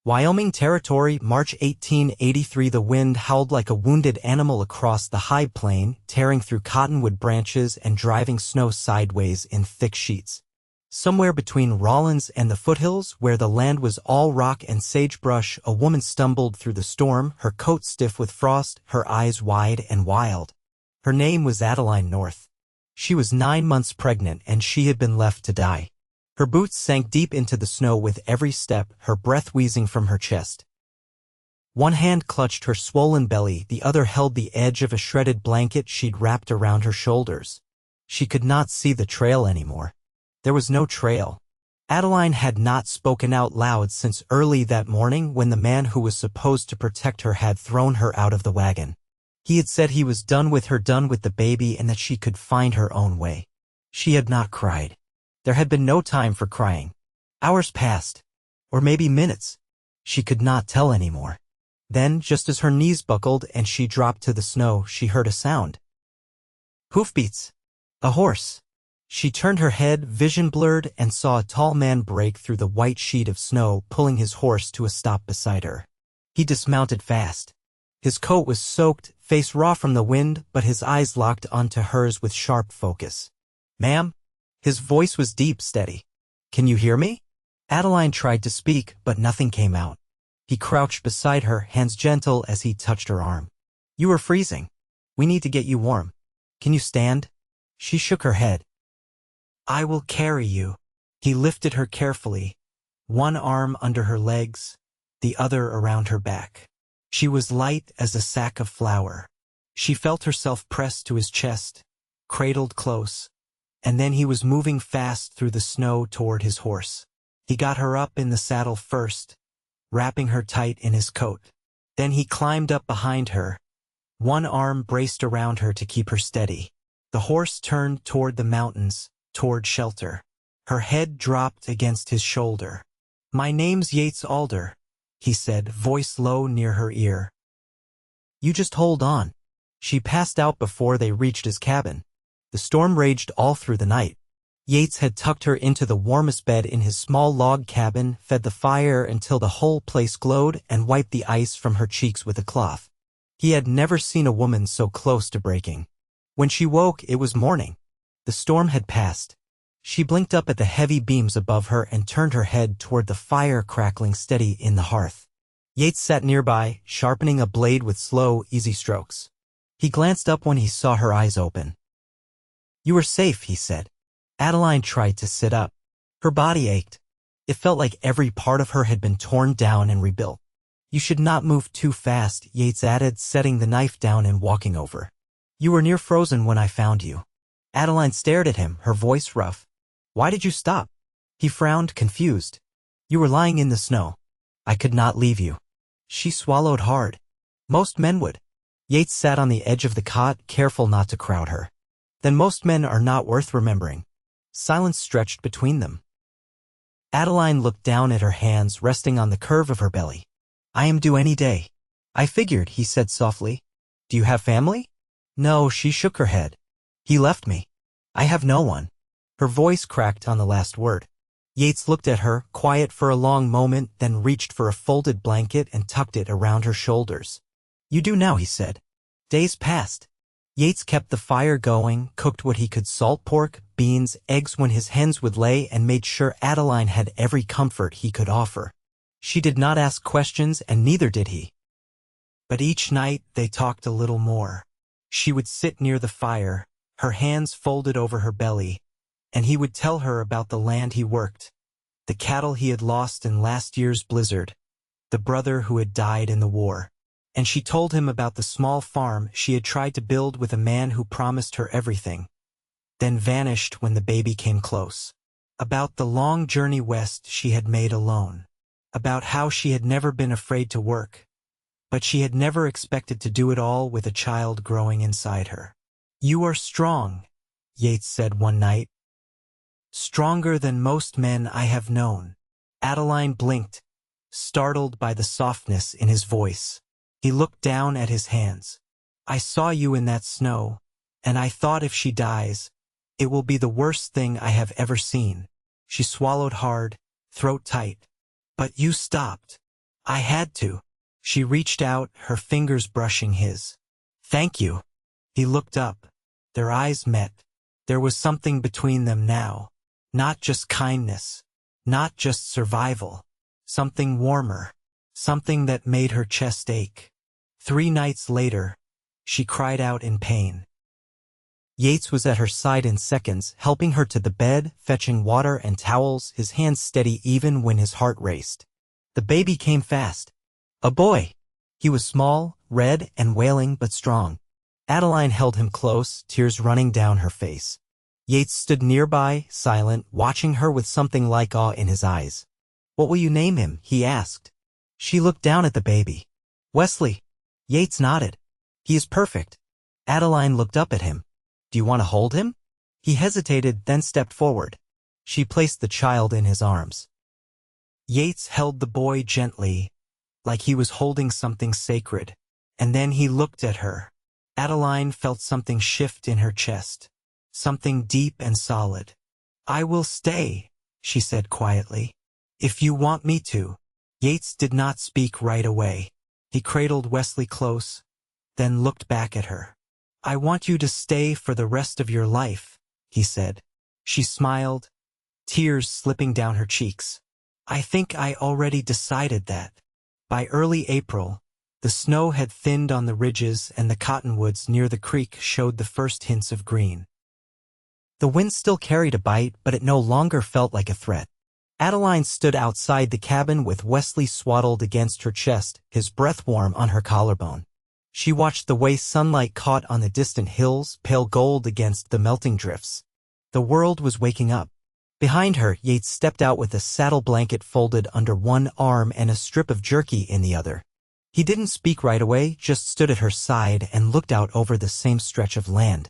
Wyoming Territory, March 1883. The wind howled like a wounded animal across the high plain, tearing through cottonwood branches and driving snow sideways in thick sheets. Somewhere between Rawlins and the foothills, where the land was all rock and sagebrush, a woman stumbled through the storm, her coat stiff with frost, her eyes wide and wild. Her name was Adaline North. She was 9 months pregnant, and she had been left to die. Her boots sank deep into the snow with every step, her breath wheezing from her chest. One hand clutched her swollen belly, the other held the edge of a shredded blanket she'd wrapped around her shoulders. She could not see the trail anymore. There was no trail. Adaline had not spoken out loud since early that morning when the man who was supposed to protect her had thrown her out of the wagon. He had said he was done with her, done with the baby, and that she could find her own way. She had not cried. There had been no time for crying. Hours passed. Or maybe minutes. She could not tell anymore. Then, just as her knees buckled and she dropped to the snow, she heard a sound. Hoofbeats. A horse. She turned her head, vision blurred, and saw a tall man break through the white sheet of snow, pulling his horse to a stop beside her. He dismounted fast. His coat was soaked, face raw from the wind, but his eyes locked onto hers with sharp focus. "Ma'am?" His voice was deep, steady. "Can you hear me?" Adaline tried to speak, but nothing came out. He crouched beside her, hands gentle as he touched her arm. "You are freezing. We need to get you warm. Can you stand?" She shook her head. "I will carry you." He lifted her carefully, one arm under her legs, the other around her back. She was light as a sack of flour. She felt herself pressed to his chest, cradled close, and then he was moving fast through the snow toward his horse. He got her up in the saddle first, wrapping her tight in his coat. Then he climbed up behind her, one arm braced around her to keep her steady. The horse turned toward the mountains, toward shelter. Her head dropped against his shoulder. "My name's Yates Alder," he said, voice low near her ear. "You just hold on." She passed out before they reached his cabin. The storm raged all through the night. Yates had tucked her into the warmest bed in his small log cabin, fed the fire until the whole place glowed, and wiped the ice from her cheeks with a cloth. He had never seen a woman so close to breaking. When she woke, it was morning. The storm had passed. She blinked up at the heavy beams above her and turned her head toward the fire crackling steady in the hearth. Yates sat nearby, sharpening a blade with slow, easy strokes. He glanced up when he saw her eyes open. "You are safe," he said. Adaline tried to sit up. Her body ached. It felt like every part of her had been torn down and rebuilt. "You should not move too fast," Yates added, setting the knife down and walking over. "You were near frozen when I found you." Adaline stared at him, her voice rough. "Why did you stop?" He frowned, confused. "You were lying in the snow. I could not leave you." She swallowed hard. Most men would. Yates sat on the edge of the cot, careful not to crowd her. "Then most men are not worth remembering." Silence stretched between them. Adaline looked down at her hands resting on the curve of her belly. "I am due any day." "I figured," he said softly. "Do you have family?" "No," she shook her head. "He left me. I have no one." Her voice cracked on the last word. Yates looked at her, quiet for a long moment, then reached for a folded blanket and tucked it around her shoulders. "You do now," he said. Days passed. Yates kept the fire going, cooked what he could: salt pork, beans, eggs when his hens would lay, and made sure Adaline had every comfort he could offer. She did not ask questions, and neither did he. But each night they talked a little more. She would sit near the fire, her hands folded over her belly, and he would tell her about the land he worked, the cattle he had lost in last year's blizzard, the brother who had died in the war. And she told him about the small farm she had tried to build with a man who promised her everything, then vanished when the baby came close. About the long journey west she had made alone. About how she had never been afraid to work, but she had never expected to do it all with a child growing inside her. "You are strong," Yates said one night. "Stronger than most men I have known." Adaline blinked, startled by the softness in his voice. He looked down at his hands. "I saw you in that snow, and I thought if she dies, it will be the worst thing I have ever seen." She swallowed hard, throat tight. "But you stopped." I had to. She reached out, her fingers brushing his. Thank you. He looked up. Their eyes met. There was something between them now. Not just kindness. Not just survival. Something warmer. Something that made her chest ache. 3 nights later, she cried out in pain. Yates was at her side in seconds, helping her to the bed, fetching water and towels, his hands steady even when his heart raced. The baby came fast. A boy. He was small, red, and wailing but strong. Adaline held him close, tears running down her face. Yates stood nearby, silent, watching her with something like awe in his eyes. What will you name him? He asked. She looked down at the baby. Wesley. Yates nodded. He is perfect. Adaline looked up at him. Do you want to hold him? He hesitated, then stepped forward. She placed the child in his arms. Yates held the boy gently, like he was holding something sacred, and then he looked at her. Adaline felt something shift in her chest, something deep and solid. I will stay, she said quietly. If you want me to. Yates did not speak right away. He cradled Wesley close, then looked back at her. I want you to stay for the rest of your life, he said. She smiled, tears slipping down her cheeks. I think I already decided that. By early April, the snow had thinned on the ridges and the cottonwoods near the creek showed the first hints of green. The wind still carried a bite, but it no longer felt like a threat. Adaline stood outside the cabin with Wesley swaddled against her chest, his breath warm on her collarbone. She watched the way sunlight caught on the distant hills, pale gold against the melting drifts. The world was waking up. Behind her, Yates stepped out with a saddle blanket folded under one arm and a strip of jerky in the other. He didn't speak right away, just stood at her side and looked out over the same stretch of land.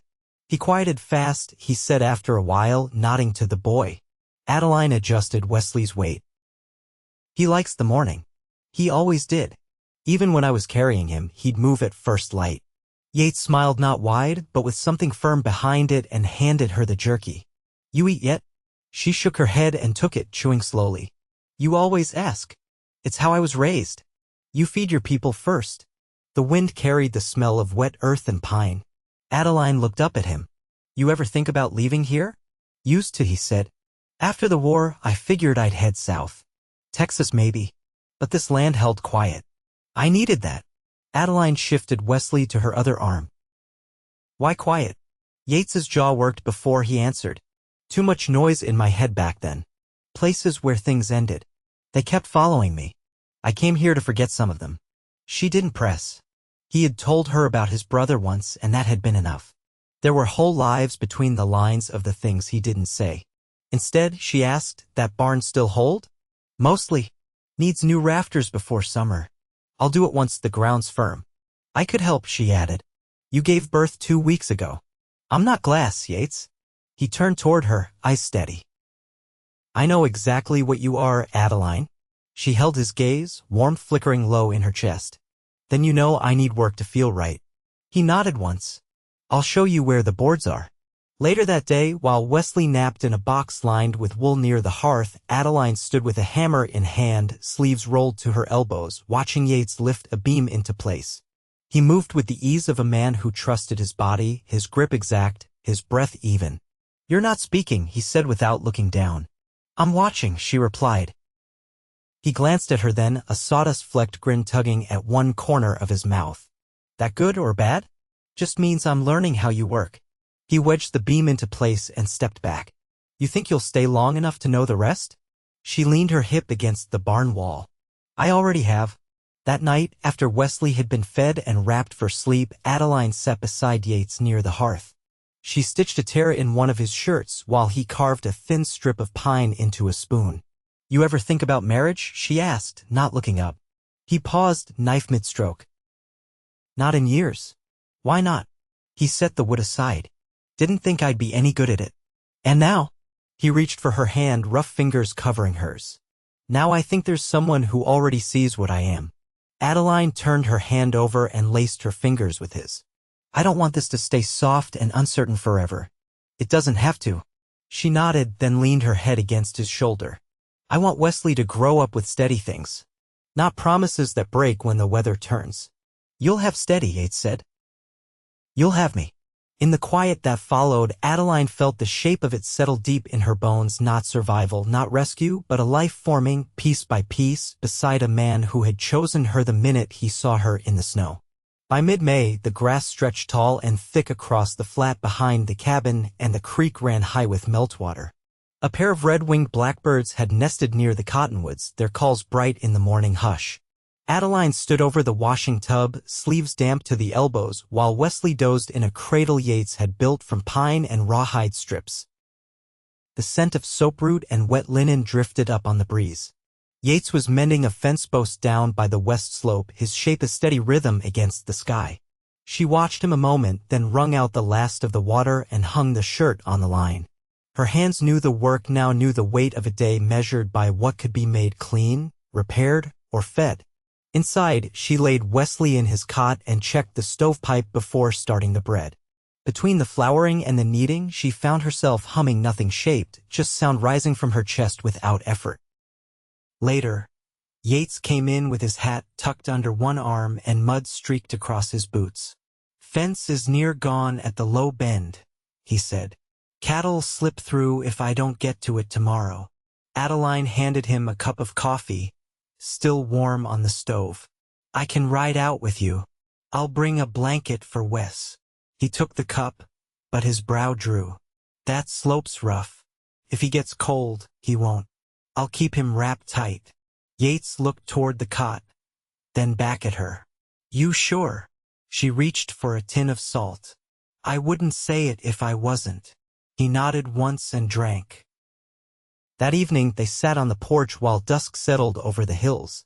He quieted fast, he said after a while, nodding to the boy. Adaline adjusted Wesley's weight. He likes the morning. He always did. Even when I was carrying him, he'd move at first light. Yates smiled not wide, but with something firm behind it and handed her the jerky. You eat yet? She shook her head and took it, chewing slowly. You always ask. It's how I was raised. You feed your people first. The wind carried the smell of wet earth and pine. Adaline looked up at him. You ever think about leaving here? Used to, he said. After the war, I figured I'd head south. Texas maybe. But this land held quiet. I needed that. Adaline shifted Wesley to her other arm. Why quiet? Yates's jaw worked before he answered. Too much noise in my head back then. Places where things ended. They kept following me. I came here to forget some of them. She didn't press. He had told her about his brother once, and that had been enough. There were whole lives between the lines of the things he didn't say. Instead, she asked, that barn still hold? Mostly. Needs new rafters before summer. I'll do it once the ground's firm. I could help, she added. You gave birth 2 weeks ago. I'm not glass, Yates. He turned toward her, eyes steady. I know exactly what you are, Adaline. She held his gaze, warmth flickering low in her chest. Then you know I need work to feel right. He nodded once. I'll show you where the boards are. Later that day, while Wesley napped in a box lined with wool near the hearth, Adaline stood with a hammer in hand, sleeves rolled to her elbows, watching Yates lift a beam into place. He moved with the ease of a man who trusted his body, his grip exact, his breath even. You're not speaking, he said without looking down. I'm watching, she replied. He glanced at her then, a sawdust-flecked grin tugging at one corner of his mouth. That good or bad? Just means I'm learning how you work. He wedged the beam into place and stepped back. You think you'll stay long enough to know the rest? She leaned her hip against the barn wall. I already have. That night, after Wesley had been fed and wrapped for sleep, Adaline sat beside Yates near the hearth. She stitched a tear in one of his shirts while he carved a thin strip of pine into a spoon. You ever think about marriage? She asked, not looking up. He paused, knife mid-stroke. Not in years. Why not? He set the wood aside. Didn't think I'd be any good at it. And now? He reached for her hand, rough fingers covering hers. Now I think there's someone who already sees what I am. Adaline turned her hand over and laced her fingers with his. I don't want this to stay soft and uncertain forever. It doesn't have to. She nodded, then leaned her head against his shoulder. I want Wesley to grow up with steady things. not promises that break when the weather turns. You'll have steady, Yates said. You'll have me. In the quiet that followed, Adaline felt the shape of it settle deep in her bones, not survival, not rescue, but a life forming, piece by piece, beside a man who had chosen her the minute he saw her in the snow. By mid-May, the grass stretched tall and thick across the flat behind the cabin, and the creek ran high with meltwater. A pair of red-winged blackbirds had nested near the cottonwoods, their calls bright in the morning hush. Adaline stood over the washing tub, sleeves damp to the elbows, while Wesley dozed in a cradle Yates had built from pine and rawhide strips. The scent of soaproot and wet linen drifted up on the breeze. Yates was mending a fence post down by the west slope, his shape a steady rhythm against the sky. She watched him a moment, then wrung out the last of the water and hung the shirt on the line. Her hands knew the work now, knew the weight of a day measured by what could be made clean, repaired, or fed. Inside, she laid Wesley in his cot and checked the stovepipe before starting the bread. Between the flouring and the kneading, she found herself humming nothing shaped, just sound rising from her chest without effort. Later, Yates came in with his hat tucked under one arm and mud streaked across his boots. "Fence is near gone at the low bend," he said. "Cat'll slip through if I don't get to it tomorrow." Adaline handed him a cup of coffee, still warm on the stove. "I can ride out with you. I'll bring a blanket for Wes." He took the cup, but his brow drew. "That slope's rough. If he gets cold, he won't. I'll keep him wrapped tight." Yates looked toward the cot, then back at her. "You sure?" She reached for a tin of salt. "I wouldn't say it if I wasn't." He nodded once and drank. That evening they sat on the porch while dusk settled over the hills.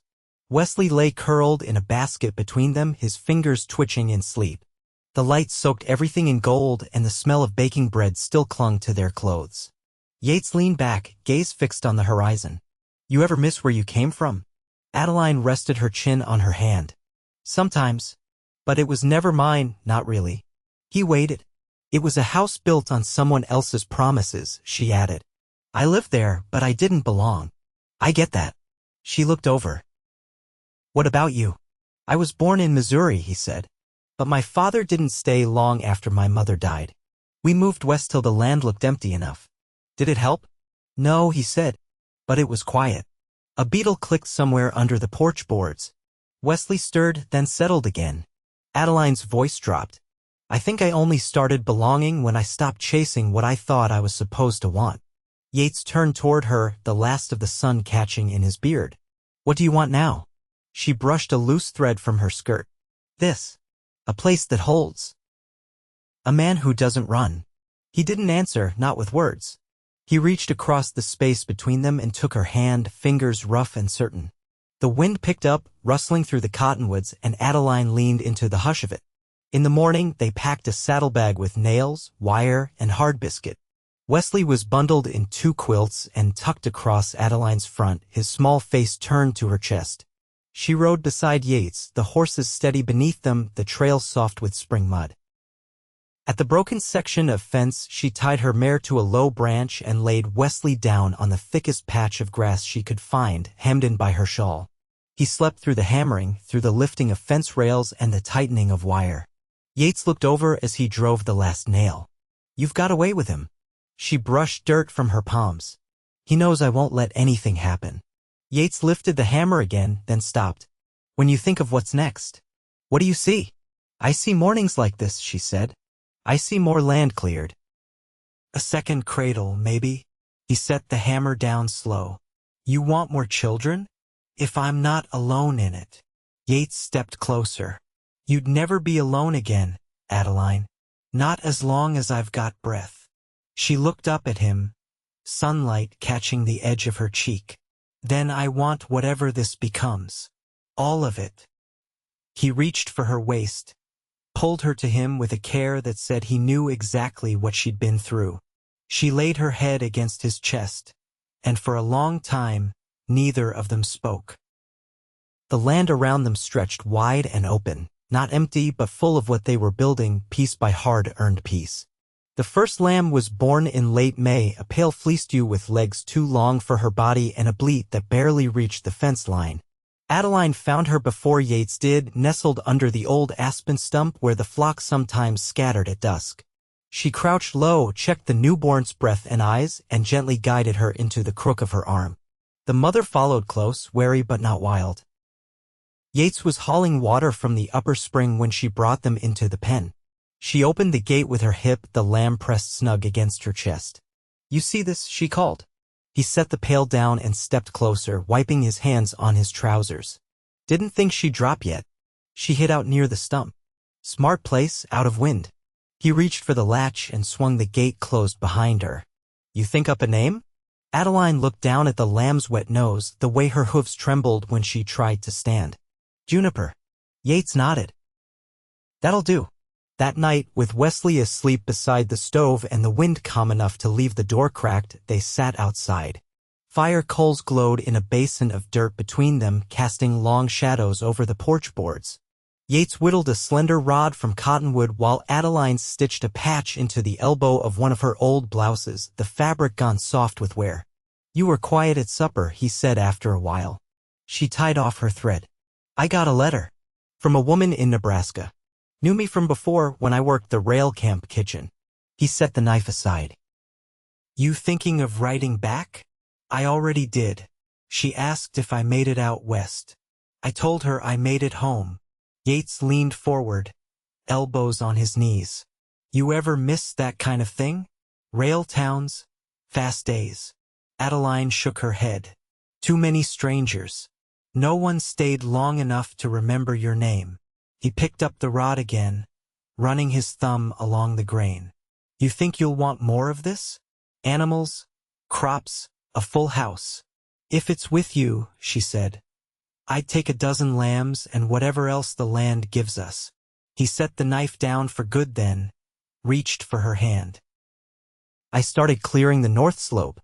Wesley lay curled in a basket between them, his fingers twitching in sleep. The light soaked everything in gold, and the smell of baking bread still clung to their clothes. Yates leaned back, gaze fixed on the horizon. "You ever miss where you came from?" Adaline rested her chin on her hand. "Sometimes. But it was never mine, not really." He waited. "It was a house built on someone else's promises," she added. "I lived there, but I didn't belong." "I get that." She looked over. "What about you?" "I was born in Missouri," he said. "But my father didn't stay long after my mother died. We moved west till the land looked empty enough." "Did it help?" "No," he said. "But it was quiet." A beetle clicked somewhere under the porch boards. Wesley stirred, then settled again. Adaline's voice dropped. "I think I only started belonging when I stopped chasing what I thought I was supposed to want." Yates turned toward her, the last of the sun catching in his beard. "What do you want now?" She brushed a loose thread from her skirt. "This. A place that holds. A man who doesn't run." He didn't answer, not with words. He reached across the space between them and took her hand, fingers rough and certain. The wind picked up, rustling through the cottonwoods, and Adaline leaned into the hush of it. In the morning, they packed a saddlebag with nails, wire, and hard biscuit. Wesley was bundled in 2 quilts and tucked across Adaline's front, his small face turned to her chest. She rode beside Yates, the horses steady beneath them, the trail soft with spring mud. At the broken section of fence, she tied her mare to a low branch and laid Wesley down on the thickest patch of grass she could find, hemmed in by her shawl. He slept through the hammering, through the lifting of fence rails and the tightening of wire. Yates looked over as he drove the last nail. "You've got away with him." She brushed dirt from her palms. "He knows I won't let anything happen." Yates lifted the hammer again, then stopped. "When you think of what's next, what do you see?" "I see mornings like this," she said. "I see more land cleared. A second cradle, maybe." He set the hammer down slow. "You want more children? If I'm not alone in it." Yates stepped closer. "You'd never be alone again, Adaline. Not as long as I've got breath." She looked up at him, sunlight catching the edge of her cheek. "Then I want whatever this becomes. All of it." He reached for her waist, pulled her to him with a care that said he knew exactly what she'd been through. She laid her head against his chest, and for a long time, neither of them spoke. The land around them stretched wide and open, not empty but full of what they were building, piece by hard-earned piece. The first lamb was born in late May, a pale fleeced ewe with legs too long for her body and a bleat that barely reached the fence line. Adaline found her before Yates did, nestled under the old aspen stump where the flock sometimes scattered at dusk. She crouched low, checked the newborn's breath and eyes, and gently guided her into the crook of her arm. The mother followed close, wary but not wild. Yates was hauling water from the upper spring when she brought them into the pen. She opened the gate with her hip, the lamb pressed snug against her chest. "You see this?" she called. He set the pail down and stepped closer, wiping his hands on his trousers. "Didn't think she'd drop yet." She hid out near the stump. "Smart place, out of wind." He reached for the latch and swung the gate closed behind her. "You think up a name?" Adaline looked down at the lamb's wet nose, the way her hooves trembled when she tried to stand. "Juniper." Yates nodded. "That'll do." That night, with Wesley asleep beside the stove and the wind calm enough to leave the door cracked, they sat outside. Fire coals glowed in a basin of dirt between them, casting long shadows over the porch boards. Yates whittled a slender rod from cottonwood while Adaline stitched a patch into the elbow of one of her old blouses, the fabric gone soft with wear. "You were quiet at supper," he said after a while. She tied off her thread. "I got a letter. From a woman in Nebraska. Knew me from before when I worked the rail camp kitchen." He set the knife aside. "You thinking of writing back?" "I already did. She asked if I made it out west. I told her I made it home." Yates leaned forward, elbows on his knees. "You ever miss that kind of thing? Rail towns, fast days." Adaline shook her head. "Too many strangers. No one stayed long enough to remember your name." He picked up the rod again, running his thumb along the grain. "You think you'll want more of this? Animals, crops, a full house." "If it's with you," she said, "I'd take a dozen lambs and whatever else the land gives us." He set the knife down for good then, reached for her hand. "I started clearing the north slope.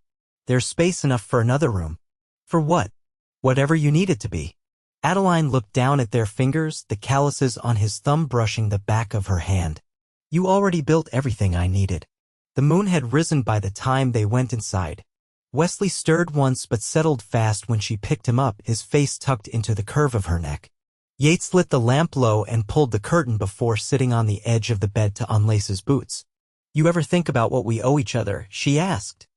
There's space enough for another room." "For what?" "Whatever you need it to be." Adaline looked down at their fingers, the calluses on his thumb brushing the back of her hand. "You already built everything I needed." The moon had risen by the time they went inside. Wesley stirred once but settled fast when she picked him up, his face tucked into the curve of her neck. Yates lit the lamp low and pulled the curtain before sitting on the edge of the bed to unlace his boots. "You ever think about what we owe each other?" she asked.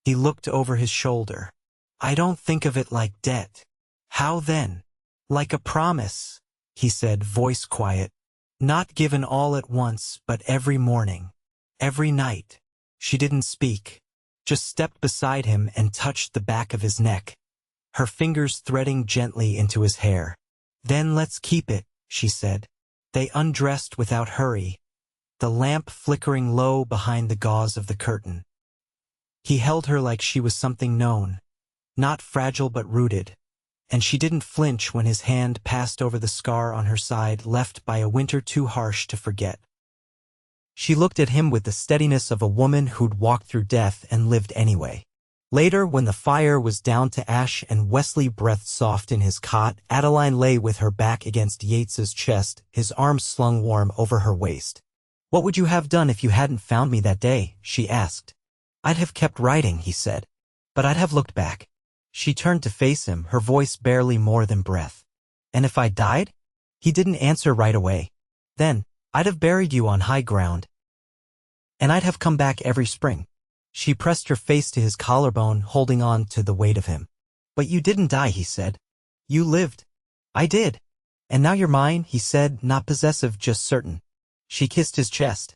He looked over his shoulder. "I don't think of it like debt." "How then?" "Like a promise," he said, voice quiet. "Not given all at once, but every morning, every night." She didn't speak, just stepped beside him and touched the back of his neck, her fingers threading gently into his hair. "Then let's keep it," she said. They undressed without hurry, the lamp flickering low behind the gauze of the curtain. He held her like she was something known, not fragile but rooted, and she didn't flinch when his hand passed over the scar on her side left by a winter too harsh to forget. She looked at him with the steadiness of a woman who'd walked through death and lived anyway. Later, when the fire was down to ash and Wesley breathed soft in his cot, Adaline lay with her back against Yates's chest, his arms slung warm over her waist. "What would you have done if you hadn't found me that day?" she asked. "I'd have kept writing," he said. "But I'd have looked back." She turned to face him, her voice barely more than breath. "And if I died?" He didn't answer right away. "Then, I'd have buried you on high ground. And I'd have come back every spring." She pressed her face to his collarbone, holding on to the weight of him. "But you didn't die," he said. "You lived." "I did. And now you're mine," he said, not possessive, just certain. She kissed his chest.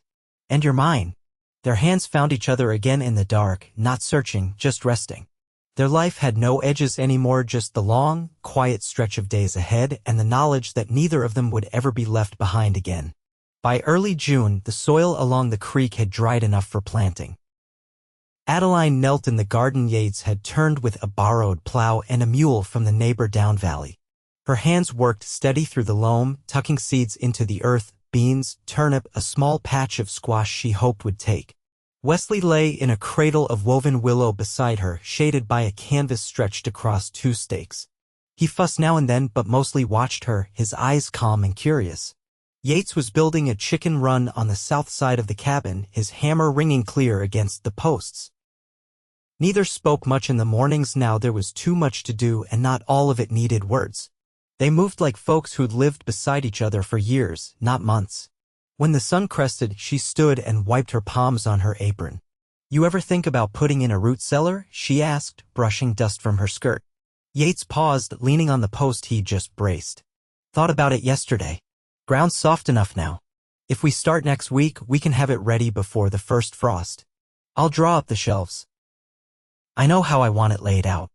"And you're mine." Their hands found each other again in the dark, not searching, just resting. Their life had no edges anymore, just the long, quiet stretch of days ahead and the knowledge that neither of them would ever be left behind again. By early June, the soil along the creek had dried enough for planting. Adaline knelt in the garden Yates had turned with a borrowed plow and a mule from the neighbor down valley. Her hands worked steady through the loam, tucking seeds into the earth, beans, turnip, a small patch of squash she hoped would take. Wesley lay in a cradle of woven willow beside her, shaded by a canvas stretched across two stakes. He fussed now and then but mostly watched her, his eyes calm and curious. Yates was building a chicken run on the south side of the cabin, his hammer ringing clear against the posts. Neither spoke much in the mornings. Now there was too much to do and not all of it needed words. They moved like folks who'd lived beside each other for years, not months. When the sun crested, she stood and wiped her palms on her apron. "You ever think about putting in a root cellar?" she asked, brushing dust from her skirt. Yates paused, leaning on the post he'd just braced. "Thought about it yesterday. Ground's soft enough now. If we start next week, we can have it ready before the first frost. I'll draw up the shelves. I know how I want it laid out."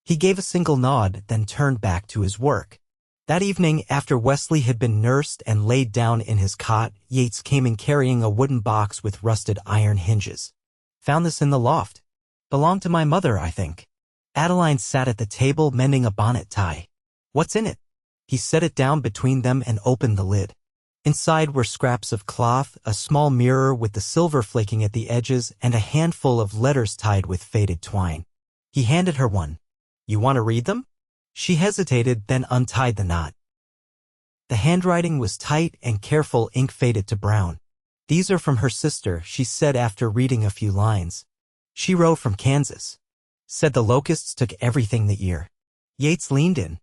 He gave a single nod, then turned back to his work. That evening, after Wesley had been nursed and laid down in his cot, Yates came in carrying a wooden box with rusted iron hinges. "Found this in the loft. Belonged to my mother, I think." Adaline sat at the table mending a bonnet tie. "What's in it?" He set it down between them and opened the lid. Inside were scraps of cloth, a small mirror with the silver flaking at the edges, and a handful of letters tied with faded twine. He handed her one. "You want to read them?" She hesitated, then untied the knot. The handwriting was tight and careful, ink faded to brown. "These are from her sister," she said after reading a few lines. "She wrote from Kansas. Said the locusts took everything that year." Yates leaned in.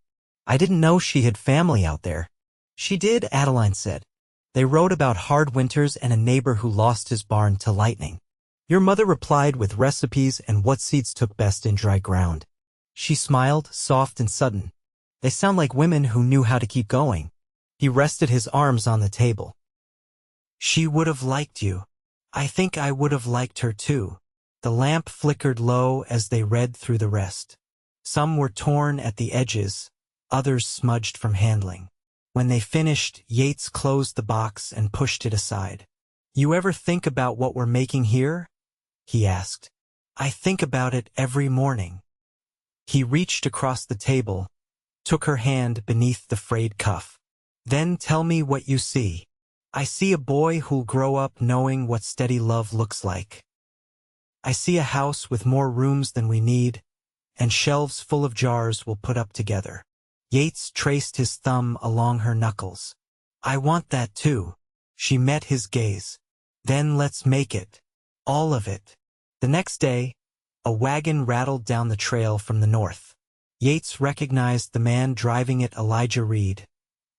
"I didn't know she had family out there." "She did," Adaline said. "They wrote about hard winters and a neighbor who lost his barn to lightning. Your mother replied with recipes and what seeds took best in dry ground." She smiled, soft and sudden. "They sound like women who knew how to keep going." He rested his arms on the table. "She would have liked you. I think I would have liked her too." The lamp flickered low as they read through the rest. Some were torn at the edges, others smudged from handling. When they finished, Yates closed the box and pushed it aside. "You ever think about what we're making here?" he asked. "I think about it every morning." He reached across the table, took her hand beneath the frayed cuff. "Then tell me what you see." "I see a boy who'll grow up knowing what steady love looks like. I see a house with more rooms than we need, and shelves full of jars we'll put up together." Yates traced his thumb along her knuckles. "I want that too." She met his gaze. "Then let's make it. All of it." The next day, a wagon rattled down the trail from the north. Yates recognized the man driving it, Elijah Reed,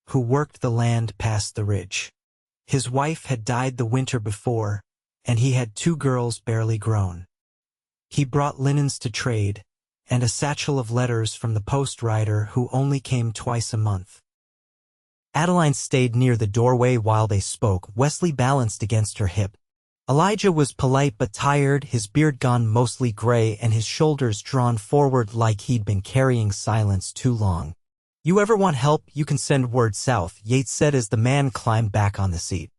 who worked the land past the ridge. His wife had died the winter before, and he had 2 girls barely grown. He brought linens to trade, and a satchel of letters from the post rider who only came twice a month. Adaline stayed near the doorway while they spoke, Wesley balanced against her hip. Elijah was polite but tired, his beard gone mostly gray and his shoulders drawn forward like he'd been carrying silence too long. "You ever want help, you can send word south," Yates said as the man climbed back on the seat.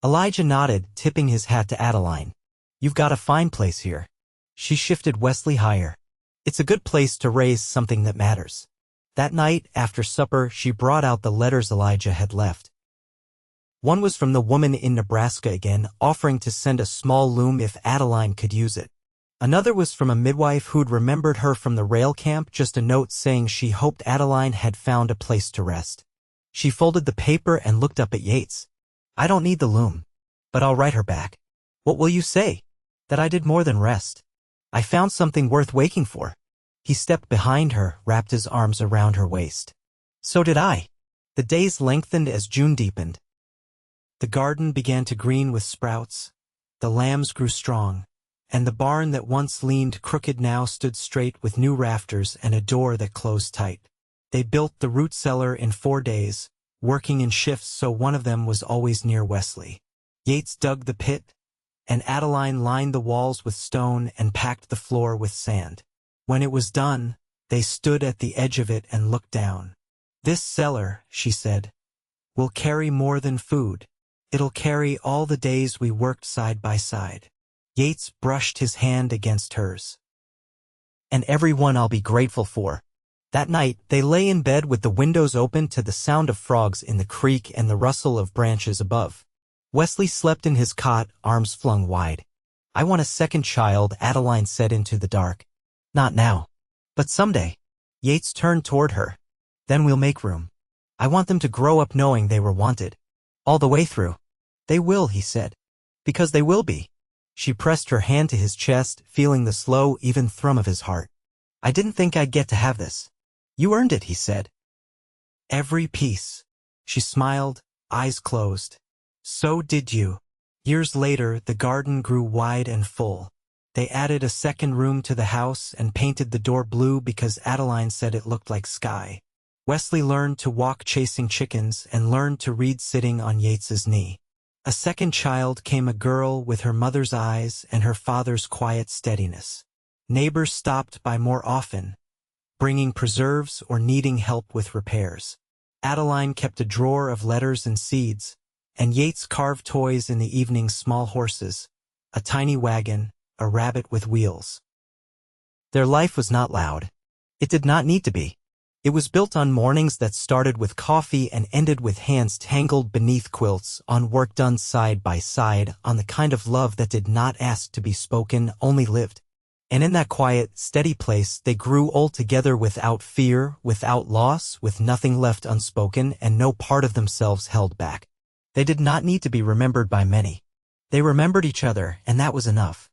Elijah nodded, tipping his hat to Adaline. "You've got a fine place here." She shifted Wesley higher. "It's a good place to raise something that matters." That night, after supper, she brought out the letters Elijah had left. One was from the woman in Nebraska again, offering to send a small loom if Adaline could use it. Another was from a midwife who'd remembered her from the rail camp, just a note saying she hoped Adaline had found a place to rest. She folded the paper and looked up at Yates. "I don't need the loom, but I'll write her back." "What will you say?" "That I did more than rest. I found something worth waking for." He stepped behind her, wrapped his arms around her waist. "So did I." The days lengthened as June deepened. The garden began to green with sprouts, the lambs grew strong, and the barn that once leaned crooked now stood straight with new rafters and a door that closed tight. They built the root cellar in 4 days, working in shifts so one of them was always near Wesley. Yates dug the pit, and Adaline lined the walls with stone and packed the floor with sand. When it was done, they stood at the edge of it and looked down. "This cellar," she said, "will carry more than food. It'll carry all the days we worked side by side." Yates brushed his hand against hers. "And every one I'll be grateful for." That night, they lay in bed with the windows open to the sound of frogs in the creek and the rustle of branches above. Wesley slept in his cot, arms flung wide. "I want a second child," Adaline said into the dark. "Not now. But someday." Yates turned toward her. "Then we'll make room. I want them to grow up knowing they were wanted. All the way through." "They will," he said. "Because they will be." She pressed her hand to his chest, feeling the slow, even thrum of his heart. "I didn't think I'd get to have this." "You earned it," he said. "Every piece." She smiled, eyes closed. "So did you." Years later, the garden grew wide and full. They added a second room to the house and painted the door blue because Adaline said it looked like sky. Wesley learned to walk chasing chickens and learned to read sitting on Yates's knee. A second child came, a girl with her mother's eyes and her father's quiet steadiness. Neighbors stopped by more often, bringing preserves or needing help with repairs. Adaline kept a drawer of letters and seeds, and Yates carved toys in the evenings, small horses, a tiny wagon, a rabbit with wheels. Their life was not loud. It did not need to be. It was built on mornings that started with coffee and ended with hands tangled beneath quilts, on work done side by side, on the kind of love that did not ask to be spoken, only lived. And in that quiet, steady place they grew old together, without fear, without loss, with nothing left unspoken and no part of themselves held back. They did not need to be remembered by many. They remembered each other, and that was enough.